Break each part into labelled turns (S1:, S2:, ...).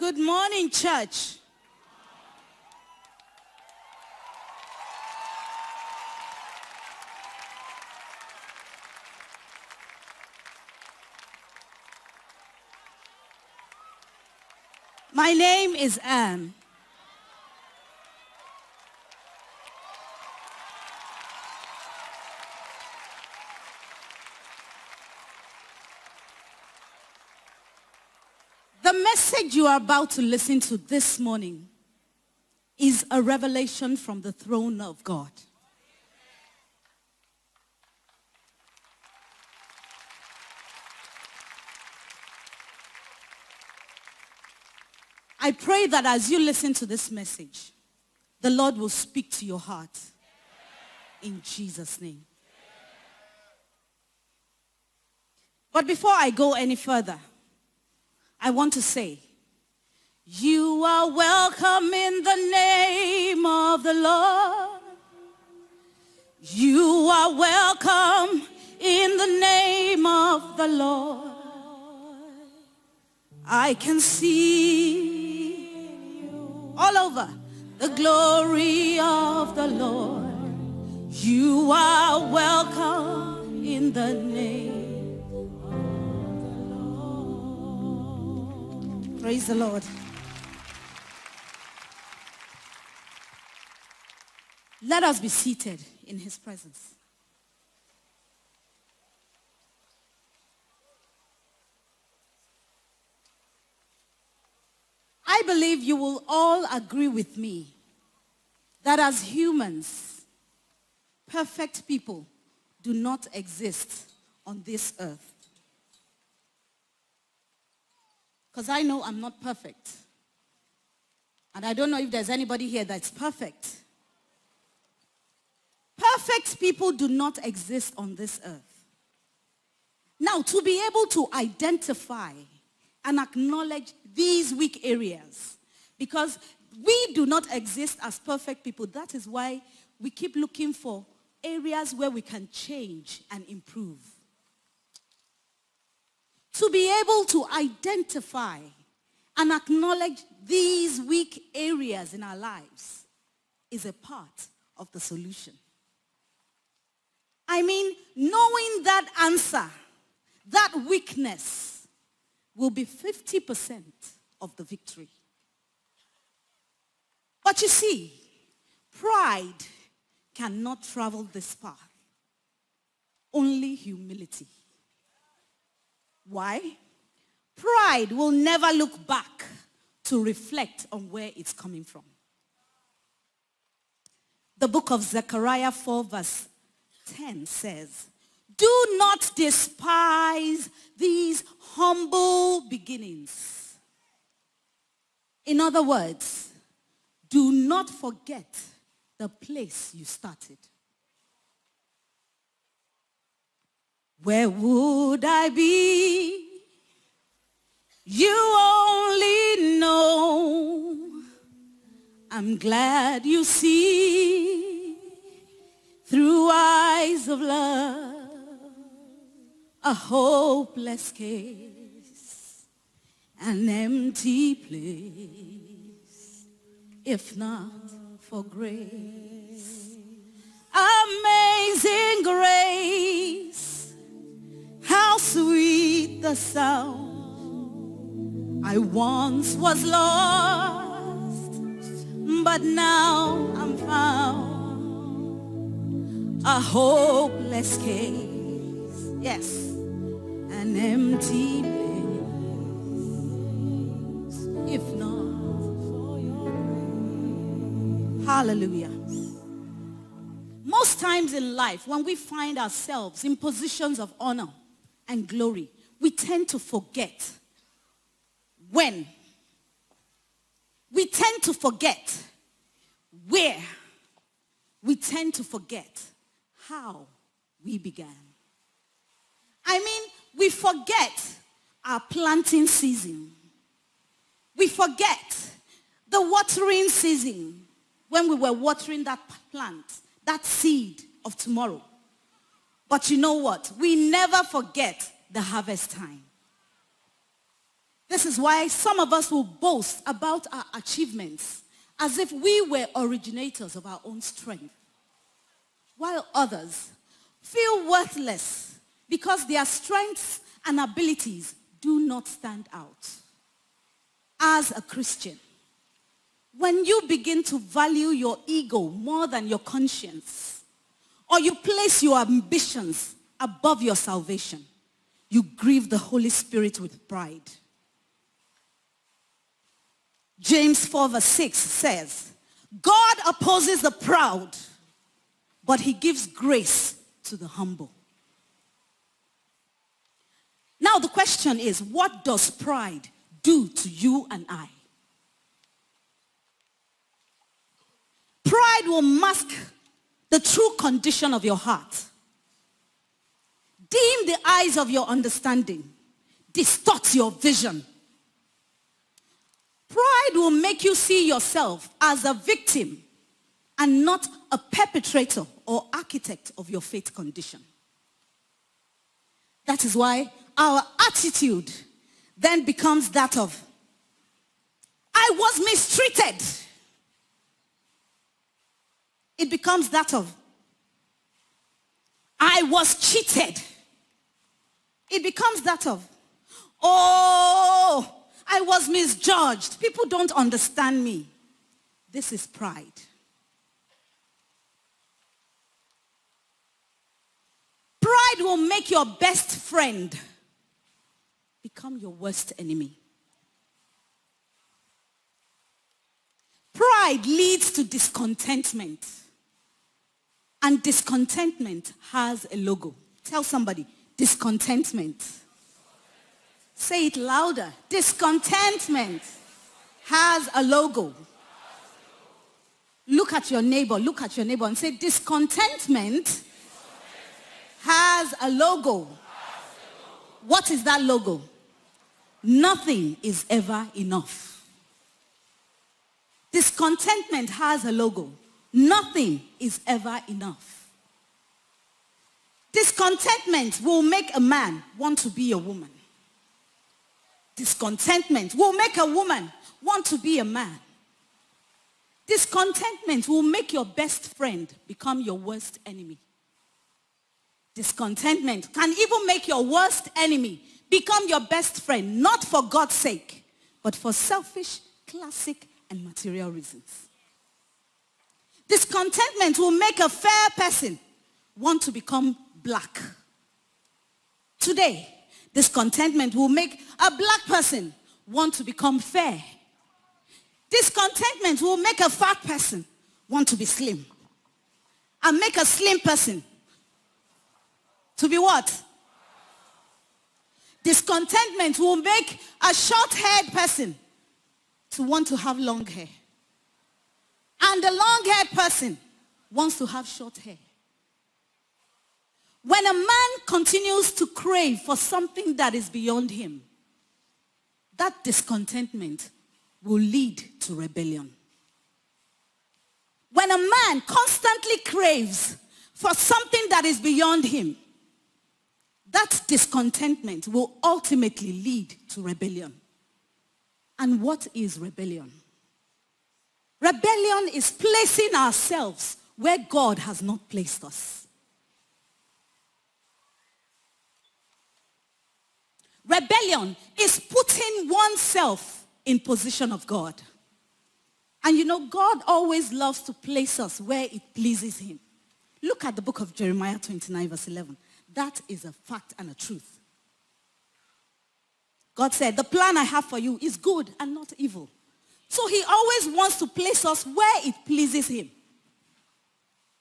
S1: Good morning, church. My name is Anne. The message you are about to listen to this morning is a revelation from the throne of God. I pray that as you listen to this message, the Lord will speak to your heart in Jesus' name. But before I go any further, I want to say, you are welcome in the name of the Lord. You are welcome in the name of the Lord. I can see all over the glory of the Lord. You are welcome in the name of the Lord. Praise the Lord. Let us be seated in his presence. I believe you will all agree with me that as humans, perfect people do not exist on this earth. Because I know I'm not perfect. And I don't know if there's anybody here that's perfect. Perfect people do not exist on this earth. Now, to be able to identify and acknowledge these weak areas, because we do not exist as perfect people. That is why we keep looking for areas where we can change and improve. To be able to identify and acknowledge these weak areas in our lives is a part of the solution. I mean, knowing that answer, that weakness, will be 50% of the victory. But you see, pride cannot travel this path. Only humility. Why? Pride will never look back to reflect on where it's coming from. The book of Zechariah 4 verse 10 says, do not despise these humble beginnings. In other words, do not forget the place you started. Where would I be? You only know. I'm glad you see through eyes of love. A hopeless case, an empty place, if not for grace. Amazing grace, how sweet the sound. I once was lost, but now I'm found. A hopeless case, yes, an empty place, if not for your grace. Hallelujah. Most times in life, when we find ourselves in positions of honor and glory, we tend to forget when. We tend to forget where. We tend to forget how we began. I mean, we forget our planting season. We forget the watering season when we were watering that plant, that seed of tomorrow. But you know what? We never forget the harvest time. The this is why some of us will boast about our achievements as if we were originators of our own strength, while others feel worthless because their strengths and abilities do not stand out. As a Christian, when you begin to value your ego more than your conscience, or you place your ambitions above your salvation, you grieve the Holy Spirit with pride. James 4 verse 6 says, God opposes the proud, but he gives grace to the humble. Now the question is, what does pride do to you and I? Pride will mask the true condition of your heart, dim the eyes of your understanding, distort your vision. Pride will make you see yourself as a victim and not a perpetrator or architect of your faith condition. That is why our attitude then becomes that of, I was mistreated. It becomes that of, I was cheated. It becomes that of, oh, I was misjudged. People don't understand me. This is pride. Pride will make your best friend become your worst enemy. Pride leads to discontentment. And discontentment has a logo. Tell somebody, discontentment. Say it louder. Discontentment has a logo. Look at your neighbor and say, discontentment has a logo. What is that logo? Nothing is ever enough. Discontentment has a logo. Nothing is ever enough. Discontentment will make a man want to be a woman. Discontentment will make a woman want to be a man. Discontentment will make your best friend become your worst enemy. Discontentment can even make your worst enemy become your best friend, not for God's sake, but for selfish, classic, and material reasons. Discontentment will make a fair person want to become black. Today, discontentment will make a black person want to become fair. Discontentment will make a fat person want to be slim. And make a slim person to be what? Discontentment will make a short-haired person to want to have long hair. And the long-haired person wants to have short hair. When a man continues to crave for something that is beyond him, that discontentment will lead to rebellion. When a man constantly craves for something that is beyond him, that discontentment will ultimately lead to rebellion. And what is rebellion? Rebellion is placing ourselves where God has not placed us. Rebellion is putting oneself in position of God. And you know, God always loves to place us where it pleases him. Look at the book of Jeremiah 29 verse 11. That is a fact and a truth. God said, the plan I have for you is good and not evil. So he always wants to place us where it pleases him.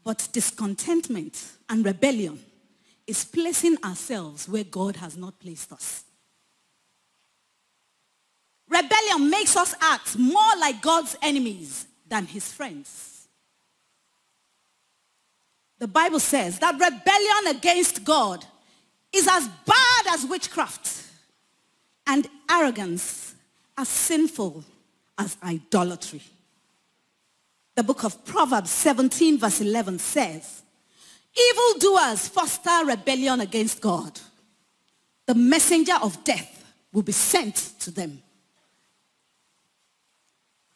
S1: But discontentment and rebellion is placing ourselves where God has not placed us. Rebellion makes us act more like God's enemies than his friends. The Bible says that rebellion against God is as bad as witchcraft and arrogance as sinful as idolatry. The book of Proverbs 17 verse 11 says, evildoers foster rebellion against God. The messenger of death will be sent to them.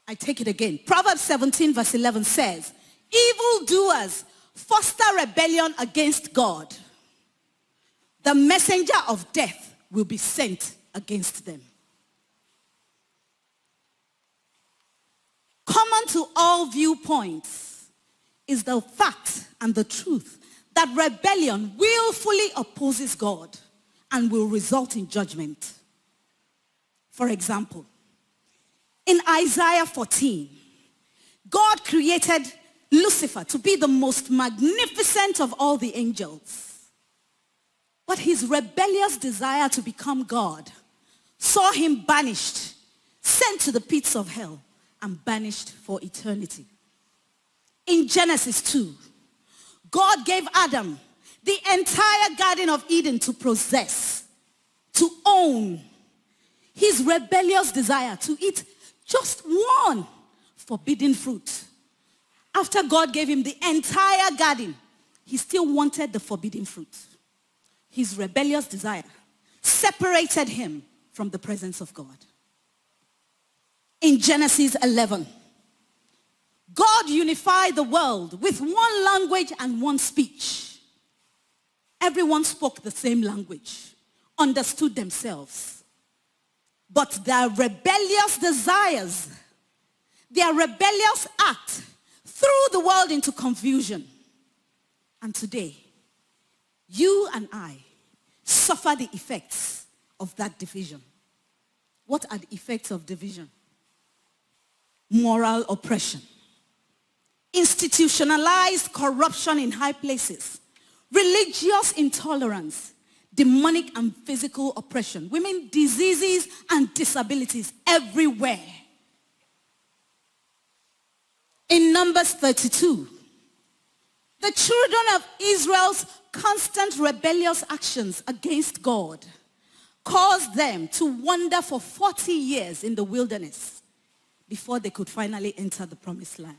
S1: I take it again. Proverbs 17 verse 11 says, evildoers foster rebellion against God. The messenger of death will be sent against them. Common to all viewpoints is the fact and the truth that rebellion willfully opposes God and will result in judgment. For example, in Isaiah 14, God created Lucifer to be the most magnificent of all the angels. But his rebellious desire to become God saw him banished, sent to the pits of hell, and banished for eternity. In Genesis 2, God gave Adam the entire Garden of Eden to possess, to own. His rebellious desire to eat just one forbidden fruit. After God gave him the entire garden, he still wanted the forbidden fruit. His rebellious desire separated him from the presence of God. In Genesis 11, God unified the world with one language and one speech. Everyone spoke the same language, understood themselves. But their rebellious desires, their rebellious act threw the world into confusion. And today, you and I suffer the effects of that division. What are the effects of division? Moral oppression, institutionalized corruption in high places, religious intolerance, demonic and physical oppression, women, diseases and disabilities everywhere. In Numbers 32, the children of Israel's constant rebellious actions against God caused them to wander for 40 years in the wilderness before they could finally enter the promised land.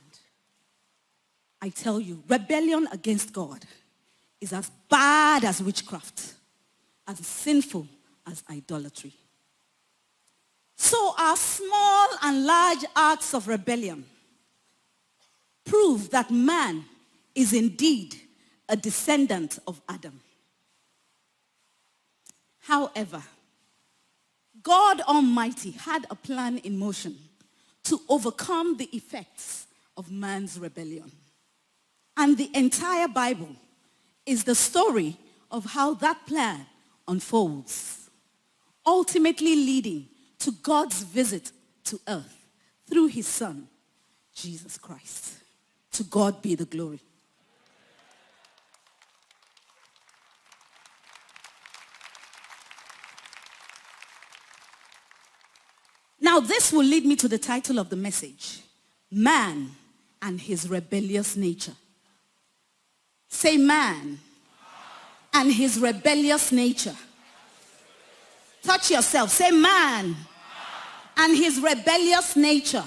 S1: I tell you, rebellion against God is as bad as witchcraft, as sinful as idolatry. So our small and large acts of rebellion prove that man is indeed a descendant of Adam. However, God Almighty had a plan in motion to overcome the effects of man's rebellion. And the entire Bible is the story of how that plan unfolds, ultimately leading to God's visit to earth through his Son, Jesus Christ. To God be the glory. Now this will lead me to the title of the message, Man and His Rebellious Nature. Say man and his rebellious nature. Touch yourself. Say man and his rebellious nature.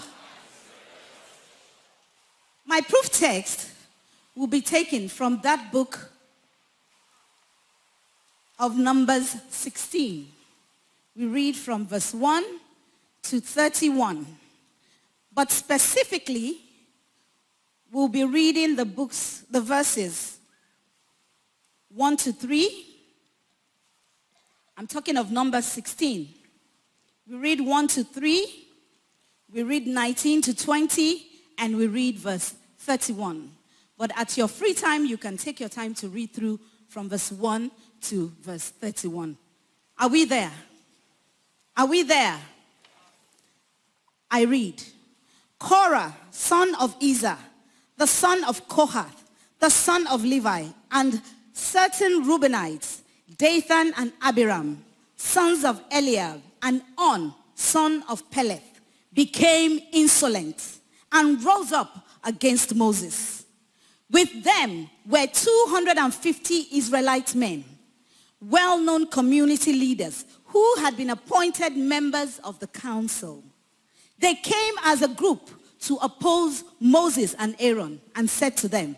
S1: My proof text will be taken from that book of Numbers 16. We read from verse 1 to 31. But specifically, we'll be reading the verses 1 to 3. I'm talking of Numbers 16. We read 1 to 3. We read 19 to 20. And we read verse 31. But at your free time, you can take your time to read through from verse 1 to verse 31. Are we there? Are we there? I read. Korah, son of Izhar, the son of Kohath, the son of Levi, and certain Reubenites, Dathan and Abiram, sons of Eliab, and On, son of Peleth, became insolent and rose up against Moses. With them were 250 Israelite men, well-known community leaders who had been appointed members of the council. They came as a group to oppose Moses and Aaron and said to them,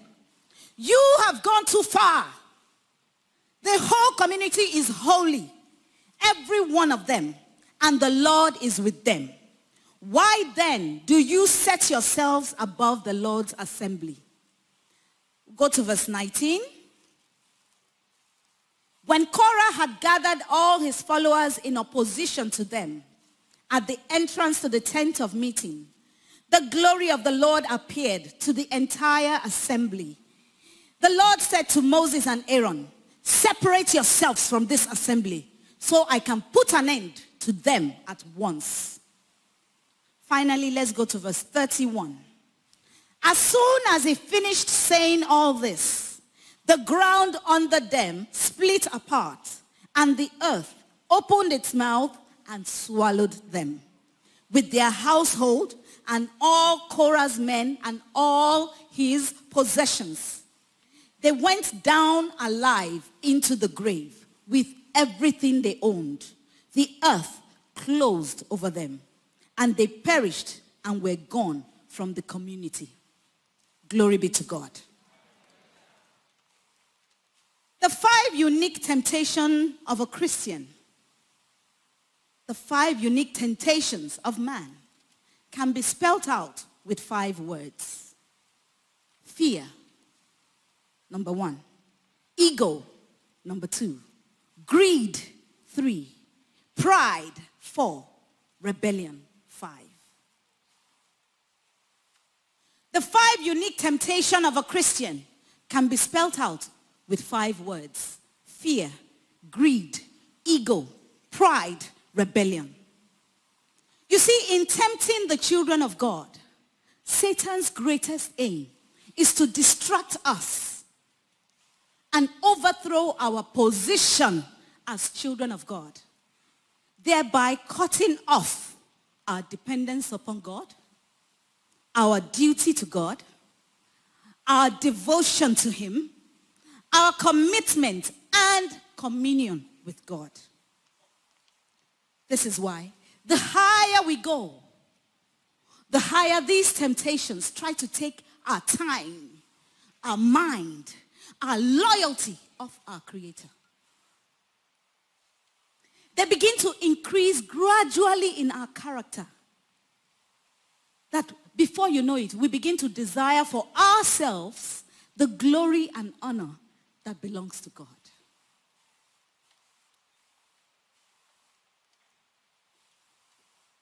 S1: "You have gone too far. The whole community is holy, every one of them, and the Lord is with them. Why then do you set yourselves above the Lord's assembly? Go to verse 19. When Korah had gathered all his followers in opposition to them at the entrance to the tent of meeting, the glory of the Lord appeared to the entire assembly. The Lord said to Moses and Aaron, separate yourselves from this assembly so I can put an end to them at once. Finally, let's go to verse 31. As soon as he finished saying all this, the ground under them split apart, and the earth opened its mouth and swallowed them, with their household and all Korah's men and all his possessions. They went down alive into the grave with everything they owned. The earth closed over them, and they perished and were gone from the community. Glory be to God. The 5 unique temptations of a Christian, the 5 unique temptations of man, can be spelt out with 5 words. Fear, number 1. Ego, number 2. Greed, 3. Pride, 4. Rebellion, 5. The 5 unique temptations of a Christian can be spelt out with 5 words. Fear, greed, ego, pride, rebellion. You see, in tempting the children of God, Satan's greatest aim is to distract us and overthrow our position as children of God, thereby cutting off our dependence upon God, our duty to God, our devotion to him, our commitment and communion with God. This is why the higher we go, the higher these temptations try to take our time, our mind, our loyalty of our Creator. They begin to increase gradually in our character. That before you know it, we begin to desire for ourselves the glory and honor that belongs to God.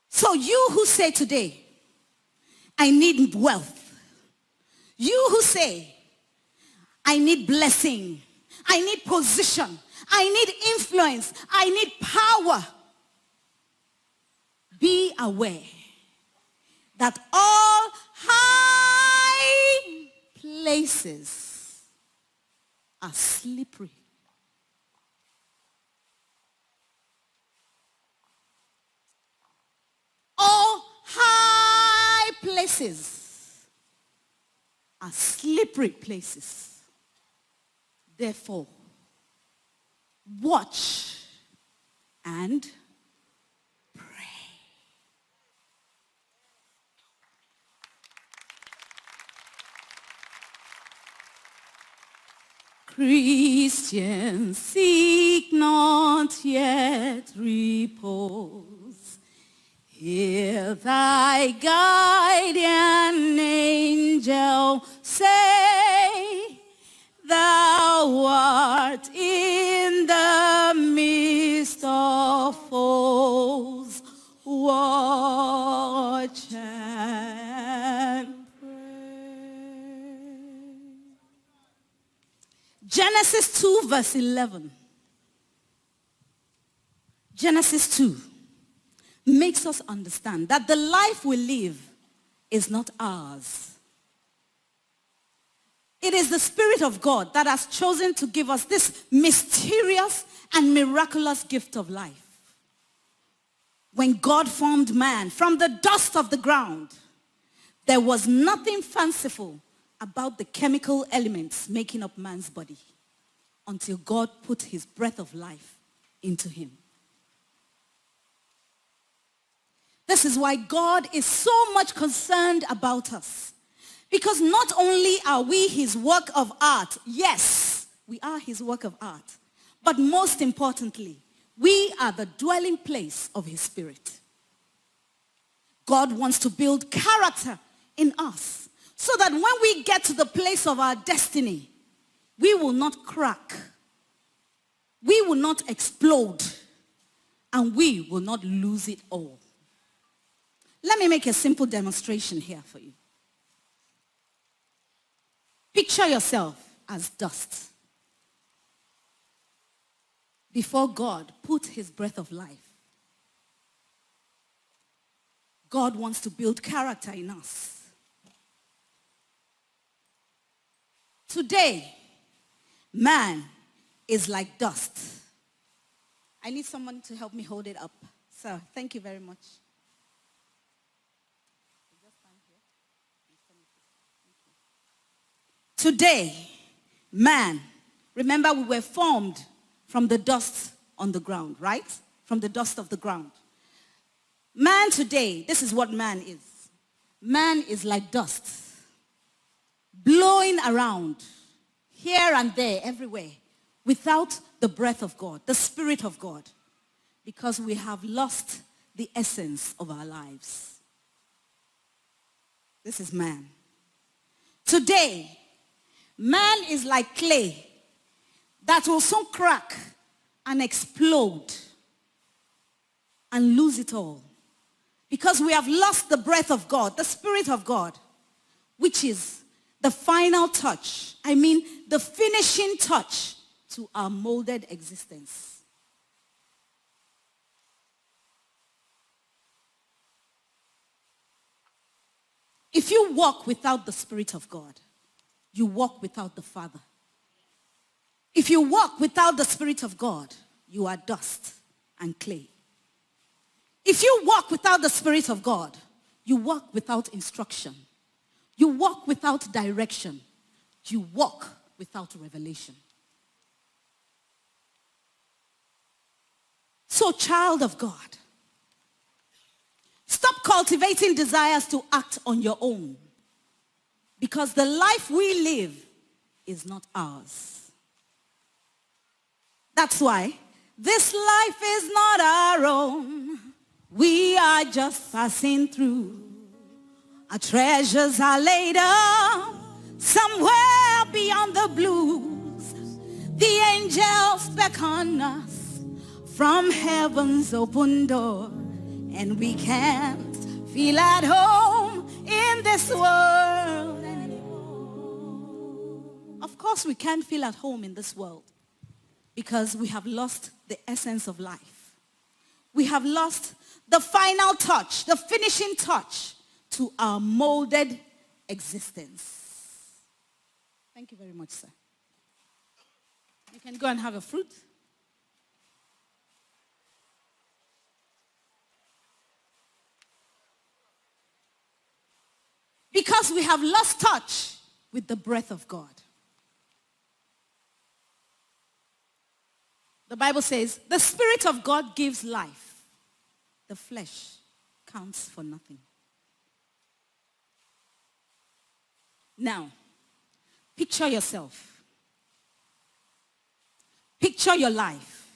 S1: So you who say today, I need wealth. You who say, I need blessing. I need position. I need influence. I need power. Be aware that all high places are slippery. All high places are slippery places. Therefore, watch and pray. Christians, seek not yet repose. Hear thy guardian angel say, thou art in the midst of foes. Watch and pray. Genesis 2 verse 11. Genesis 2 makes us understand that the life we live is not ours. It is the Spirit of God that has chosen to give us this mysterious and miraculous gift of life. When God formed man from the dust of the ground, there was nothing fanciful about the chemical elements making up man's body until God put his breath of life into him. This is why God is so much concerned about us. Because not only are we his work of art, yes, we are his work of art, but most importantly, we are the dwelling place of his Spirit. God wants to build character in us so that when we get to the place of our destiny, we will not crack, we will not explode, and we will not lose it all. Let me make a simple demonstration here for you. Picture yourself as dust before God put his breath of life. God wants to build character in us. Today, man is like dust. I need someone to help me hold it up. Sir, thank you very much. Today, man, remember we were formed from the dust on the ground, right? From the dust of the ground. Man today, this is what man is. Man is like dust, blowing around here and there, everywhere, without the breath of God, the Spirit of God, because we have lost the essence of our lives. This is man. Today, man is like clay that will soon crack and explode and lose it all. Because we have lost the breath of God, the Spirit of God, which is the final touch. I mean, the finishing touch to our molded existence. If you walk without the Spirit of God, you walk without the Father. If you walk without the Spirit of God, you are dust and clay. If you walk without the Spirit of God, you walk without instruction. You walk without direction. You walk without revelation. So, child of God, stop cultivating desires to act on your own, because the life we live is not ours. That's why this life is not our own. We are just passing through. Our treasures are laid up somewhere beyond the blues. The angels beckon us from heaven's open door, and we can't feel at home in this world anymore. Of course we can't feel at home in this world because we have lost the essence of life. We have lost the final touch, the finishing touch to our molded existence. Thank you very much, sir. You can go and have a fruit. Because we have lost touch with the breath of God. The Bible says, the Spirit of God gives life. The flesh counts for nothing. Now, picture yourself. Picture your life.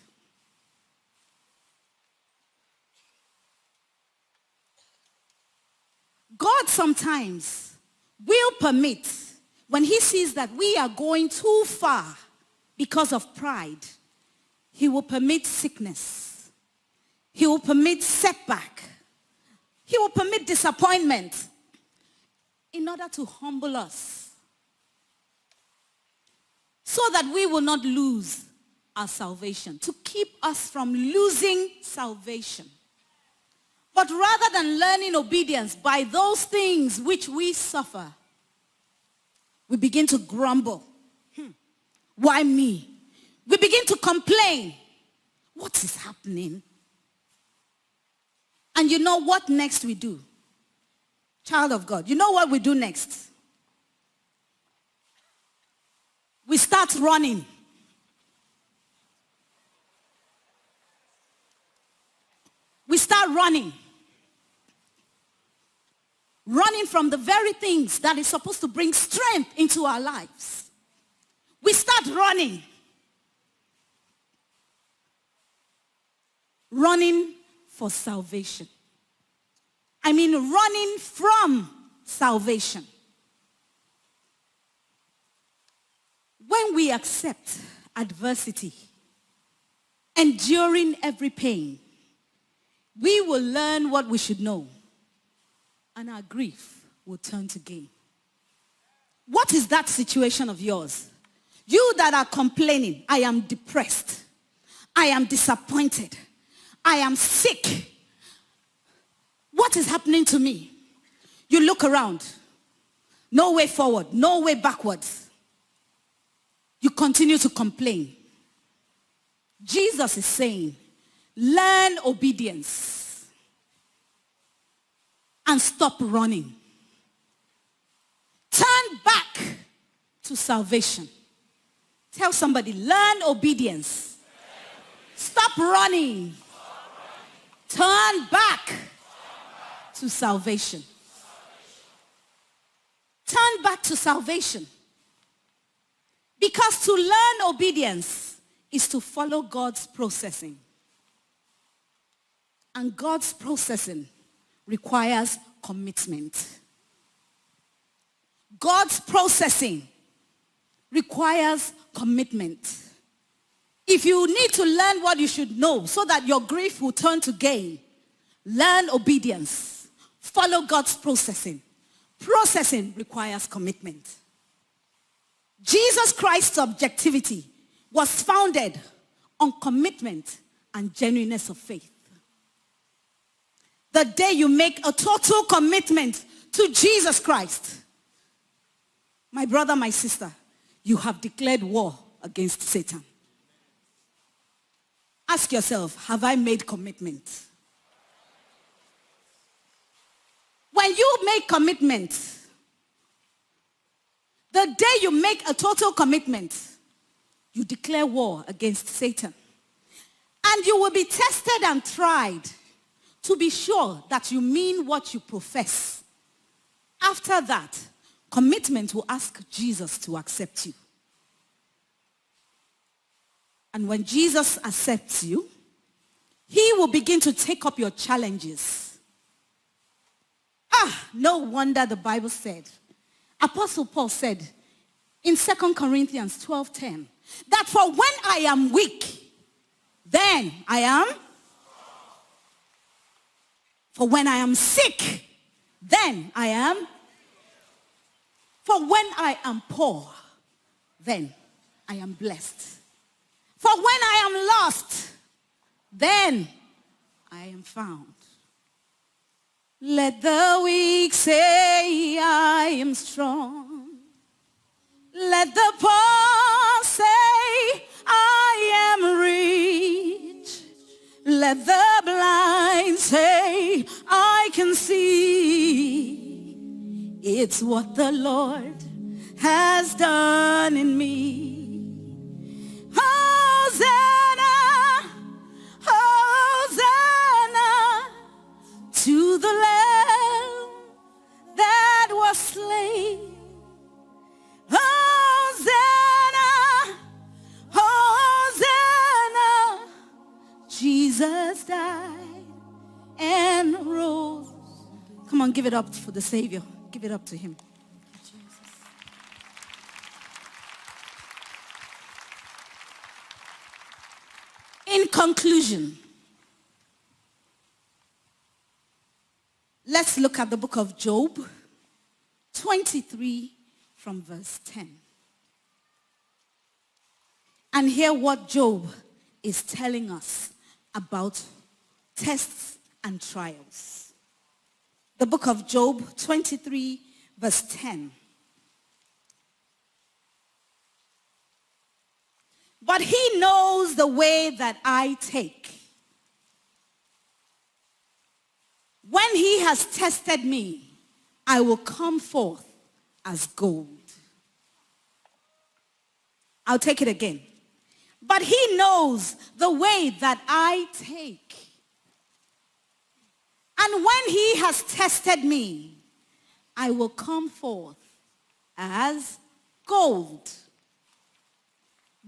S1: God sometimes will permit, when he sees that we are going too far because of pride, he will permit sickness. He will permit setback. He will permit disappointment in order to humble us, so that we will not lose our salvation, to keep us from losing salvation. But rather than learning obedience by those things which we suffer, we begin to grumble. Why me? We begin to complain. What is happening? And you know what next we do? Child of God, you know what we do next? We start running. We start running. Running from the very things that is supposed to bring strength into our lives. We start running. Running for salvation. I mean running from salvation. When we accept adversity, enduring every pain, we will learn what we should know, and our grief will turn to gain. What is that situation of yours? You that are complaining, I am depressed, I am disappointed, I am sick. What is happening to me? You look around, no way forward, no way backwards. You continue to complain. Jesus is saying, learn obedience and stop running. Turn back to salvation. Tell somebody, learn obedience. Stop running. Turn back to salvation. Turn back to salvation. Because to learn obedience is to follow God's processing. And God's processing requires commitment. God's processing requires commitment. If you need to learn what you should know so that your grief will turn to gain, learn obedience. Follow God's processing. Processing requires commitment. Jesus Christ's objectivity was founded on commitment and genuineness of faith. The day you make a total commitment to Jesus Christ, my brother, my sister, you have declared war against Satan. Ask yourself, have I made commitment? When you make commitment, the day you make a total commitment, you declare war against Satan. And you will be tested and tried to be sure that you mean what you profess. After that, commitment will ask Jesus to accept you. And when Jesus accepts you, he will begin to take up your challenges. No wonder the Bible said, Apostle Paul said in 2 Corinthians 12:10, that for when I am weak, then I am. For when I am sick, then I am. For when I am poor, then I am blessed. For when I am lost, then I am found. Let the weak say I am strong. Let the poor say I am rich. Let the blind say I can see. It's what the Lord has done in me. Hosanna, Hosanna to the Lamb that was slain. Hosanna, Hosanna, Jesus died and rose. Come on, give it up for the Savior. Give it up to him. In conclusion, let's look at the book of Job 23 from verse 10. And hear what Job is telling us about tests and trials. The book of Job 23 verse 10. But he knows the way that I take. When he has tested me, I will come forth as gold. I'll take it again. But he knows the way that I take. And when he has tested me, I will come forth as gold.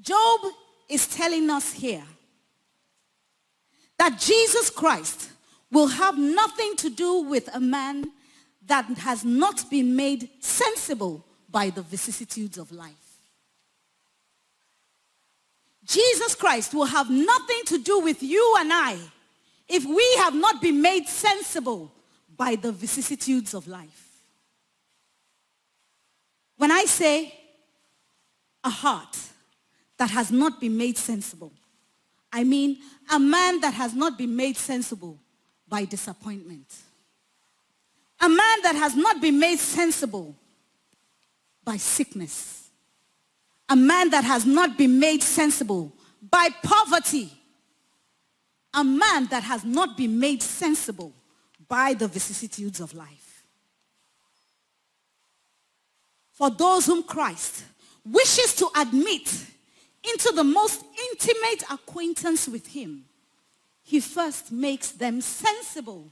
S1: Job is telling us here that Jesus Christ will have nothing to do with a man that has not been made sensible by the vicissitudes of life. Jesus Christ will have nothing to do with you and I if we have not been made sensible by the vicissitudes of life. When I say a heart that has not been made sensible, I mean a man that has not been made sensible by disappointment. A man that has not been made sensible by sickness. A man that has not been made sensible by poverty. A man that has not been made sensible by the vicissitudes of life. For those whom Christ wishes to admit into the most intimate acquaintance with him, he first makes them sensible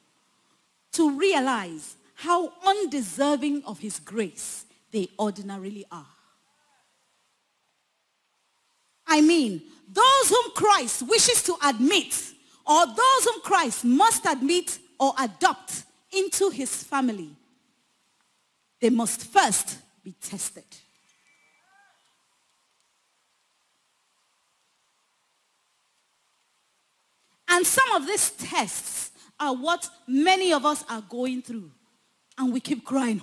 S1: to realize how undeserving of his grace they ordinarily are. I mean, those whom Christ wishes to admit, or those whom Christ must admit or adopt into his family, they must first be tested. And some of these tests are what many of us are going through. And we keep crying.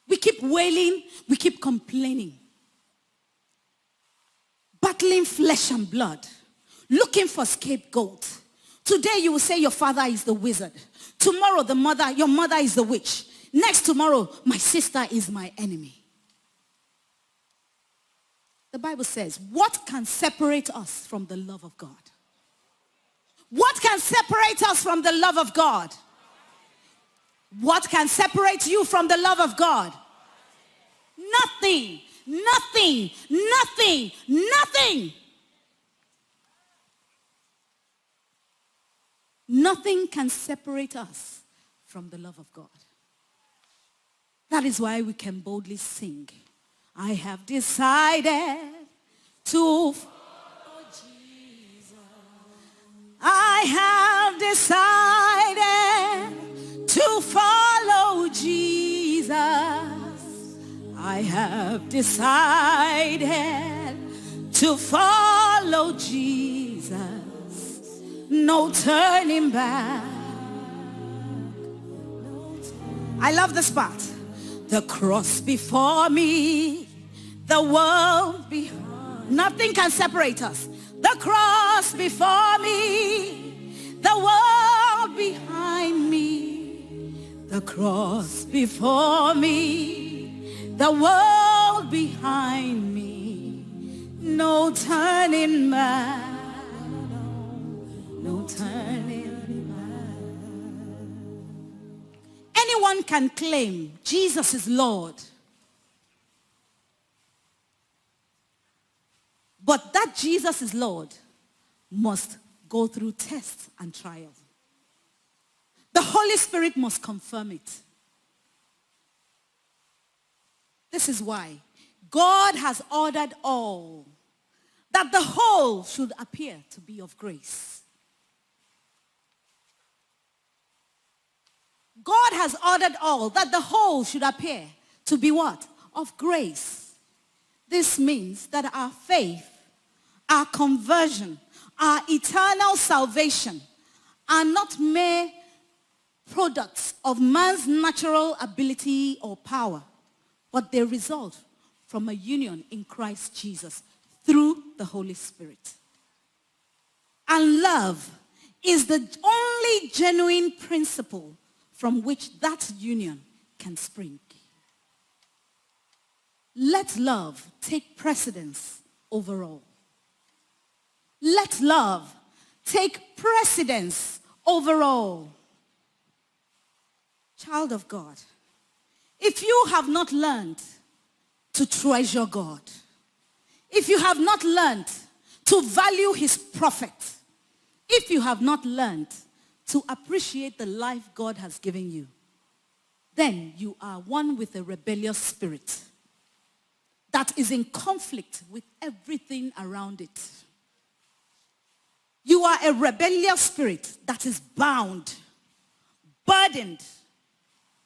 S1: We keep wailing. We keep complaining. Battling flesh and blood. Looking for scapegoat. Today you will say your father is the wizard. Tomorrow your mother is the witch. Next tomorrow, my sister is my enemy. The Bible says, what can separate us from the love of God? What can separate us from the love of God? What can separate you from the love of God? Nothing, nothing, nothing, nothing. Nothing can separate us from the love of God. That is why we can boldly sing, I have decided to follow Jesus. I have decided to follow Jesus. I have decided to follow Jesus. No turning back. I love this part. The cross before me, the world behind. Nothing can separate us. The cross before me, the world behind me. The cross before me, the world behind me. No turning back. No turning back. Anyone can claim Jesus is Lord. But that Jesus is Lord must go through tests and trials. The Holy Spirit must confirm it. This is why God has ordered all, that the whole should appear to be of grace. God has ordered all, that the whole should appear to be what? Of grace. This means that our faith, our conversion, our eternal salvation are not mere products of man's natural ability or power, but they result from a union in Christ Jesus through the Holy Spirit. And love is the only genuine principle from which that union can spring. Let love take precedence over all. Let love take precedence over all. Child of God, if you have not learned to treasure God, if you have not learned to value his prophet, if you have not learned to appreciate the life God has given you, then you are one with a rebellious spirit that is in conflict with everything around it. You are a rebellious spirit that is bound, burdened,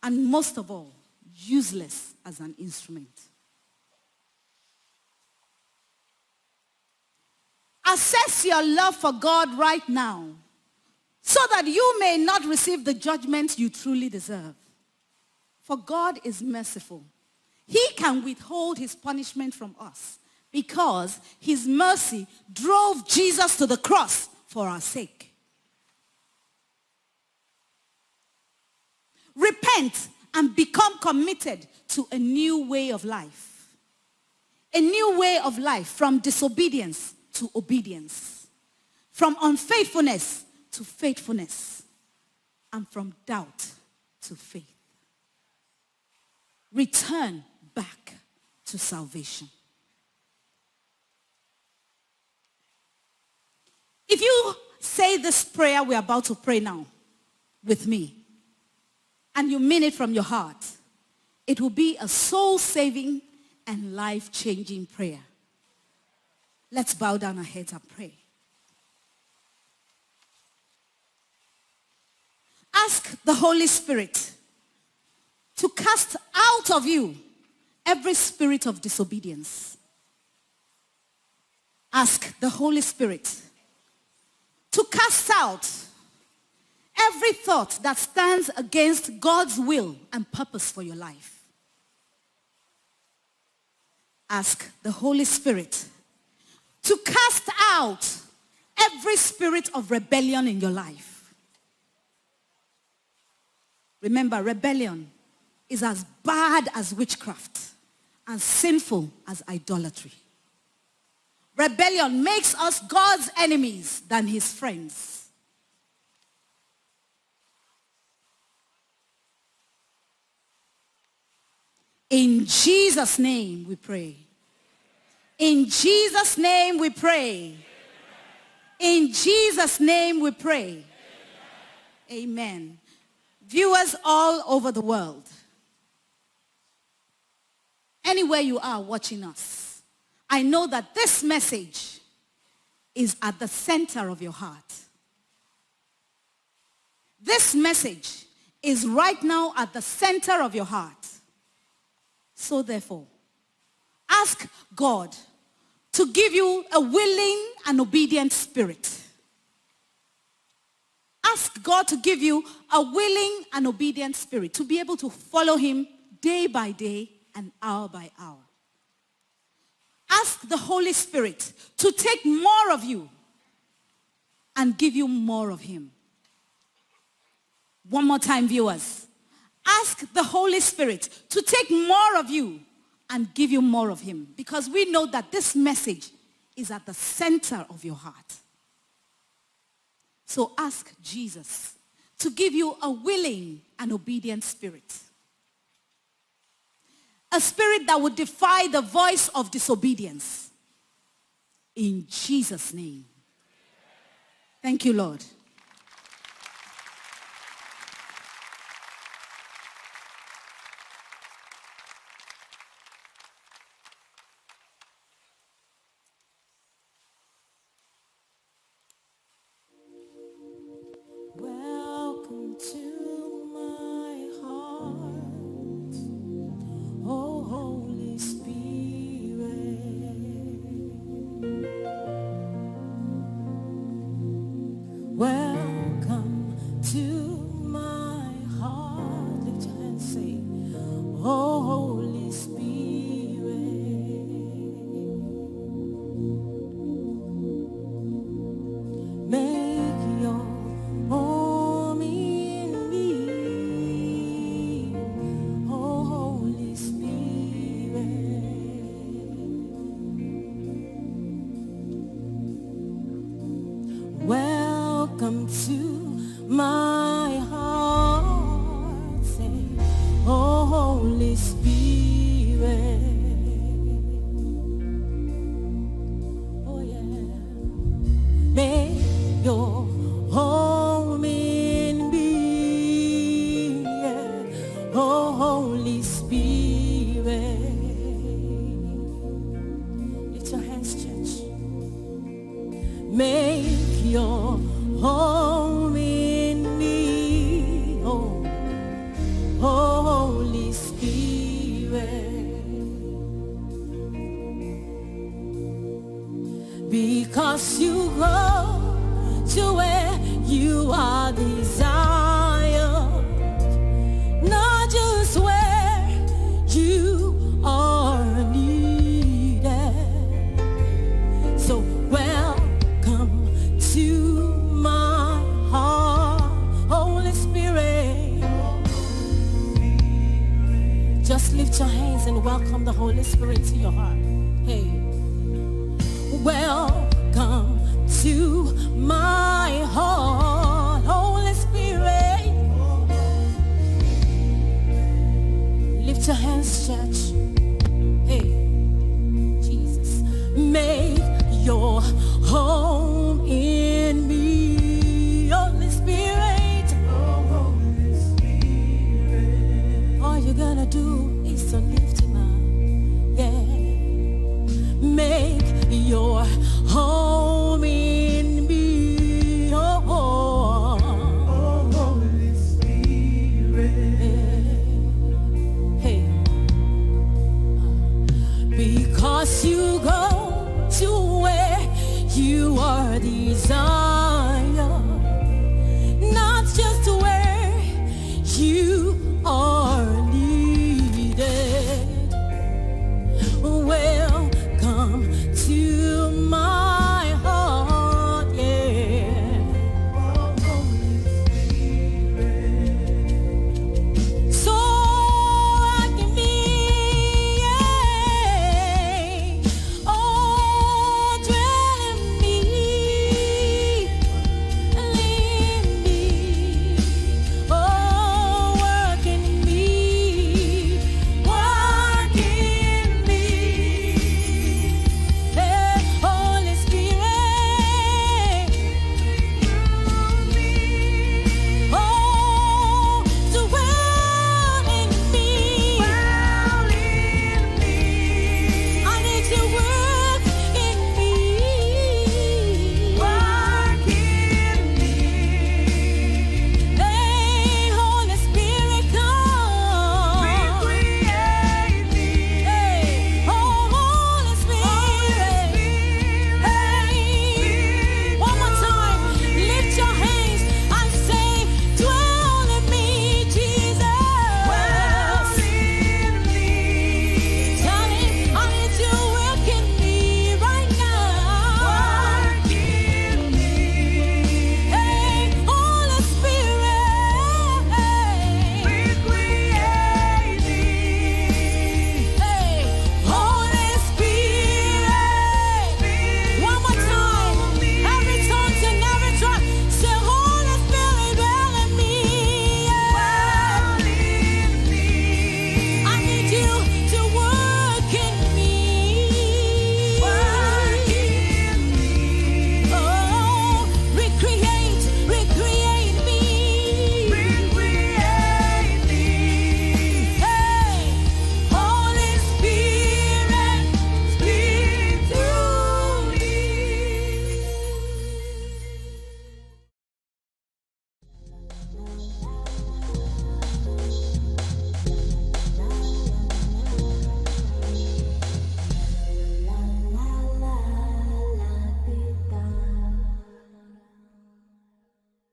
S1: and most of all, useless as an instrument. Assess your love for God right now so that you may not receive the judgment you truly deserve. For God is merciful. He can withhold his punishment from us because his mercy drove Jesus to the cross for our sake. Repent and become committed to a new way of life. A new way of life from disobedience to obedience. From unfaithfulness to faithfulness. And from doubt to faith. Return back to salvation. If you say this prayer we're about to pray now with me, and you mean it from your heart, it will be a soul-saving and life-changing prayer. Let's bow down our heads and pray. Ask the Holy Spirit to cast out of you every spirit of disobedience. Ask the Holy Spirit to cast out every thought that stands against God's will and purpose for your life. Ask the Holy Spirit to cast out every spirit of rebellion in your life. Remember, rebellion is as bad as witchcraft and sinful as idolatry. Rebellion makes us God's enemies than his friends. In Jesus' name we pray. In Jesus' name we pray. In Jesus' name we pray. Amen. Viewers all over the world, anywhere you are watching us, I know that this message is at the center of your heart. This message is right now at the center of your heart. So therefore, ask God to give you a willing and obedient spirit. Ask God to give you a willing and obedient spirit to be able to follow him day by day and hour by hour. Ask the Holy Spirit to take more of you and give you more of him. One more time, viewers. Ask the Holy Spirit to take more of you and give you more of him, because we know that this message is at the center of your heart. So ask Jesus to give you a willing and obedient spirit. A spirit that would defy the voice of disobedience. In Jesus' name. Thank you, Lord.
S2: Welcome to my heart, oh Holy Spirit. Welcome to my heart. Lift your hands, say, oh Holy Spirit. Make your home in me, oh Holy Spirit. Welcome to my heart, say, oh Holy Spirit. Oh yeah. Make your home in me, yeah. Oh Holy Spirit. Lift your hands, church. Make your home in me, oh, Holy Spirit. Because you go to where you are desired, not just where you are needed. So welcome to my heart, Holy Spirit. Just lift your hands and welcome the Holy Spirit to your heart. Hey, welcome to my